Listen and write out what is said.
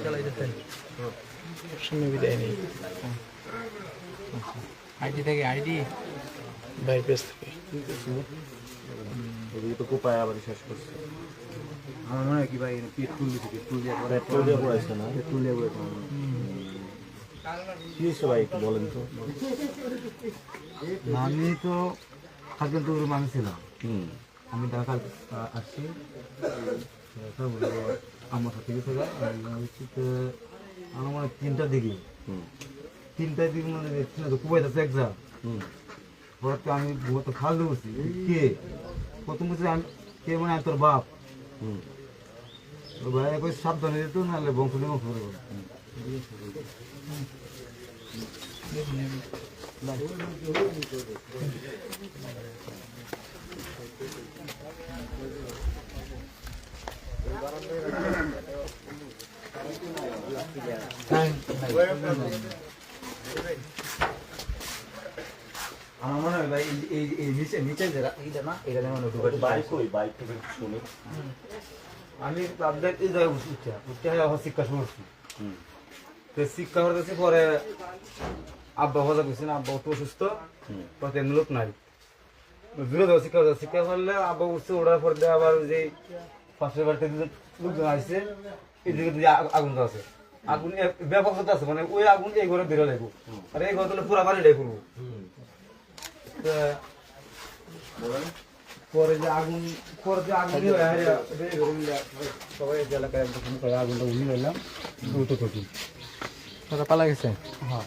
চালাইতেছেন শূন্য বিদায় নেই আইডি থেকে আইডি ভাই পেজ থেকে তো কোপায় আবার শেষ করছে আমার মনে হয় কি ভাই পেট্রোল দিচ্ছে পেট্রোল দিয়ে পেট্রোল দিয়ে পড়াইছে না পেট্রোল দিয়ে পড়ে কি হয়েছে ভাই একটু বলেন তো আমি তো থাকবেন তো আমি ছিলাম হুম আমি ঢাকা আসছি আমার সাথে গেছে আমার মনে হয় 3টার দিকে হুম 3টার দিকে মানে দেখছি না তো কুবাইতে একজাম হুম হঠাৎ করে আমি তো খাল দিয়ে বসছি কে প্রথম বলছি কে মানে তোর বাপ হুম ভাই একবার সাবধানে যেত নাহলে বংশ নিবংশ করে আমার মনে হয় ভাই এই নিচে নিচে এইটা না এটা যেমন বাইক কই বাইক থেকে শুনি আমি আপনার এই জায়গায় উঠতে শিক্ষা শুরু করছি হুম তো শিক্ষা করতেছি পরে আব্বা ভাজা করছি না আব্বা তো অসুস্থ হুম পরে তেমনি লোক নাই দূরে দেওয়া শিক্ষা করলে আব্বা উঠছে ওঠার পর দিয়ে আবার যে পাশের বাড়িতে লোকজন আসছে এদিকে আগুন তো আছে আগুন ব্যাপক আছে মানে ওই আগুন এই ঘরে বেরো লাগবো আর এই ঘর তাহলে পুরা বাড়িটাই করবো পরে যে আগুন সবাই এলাকায় আগুনটা উঠিয়ে নিলাম দ্রুত ক্ষতি তারা পালা গেছে হ্যাঁ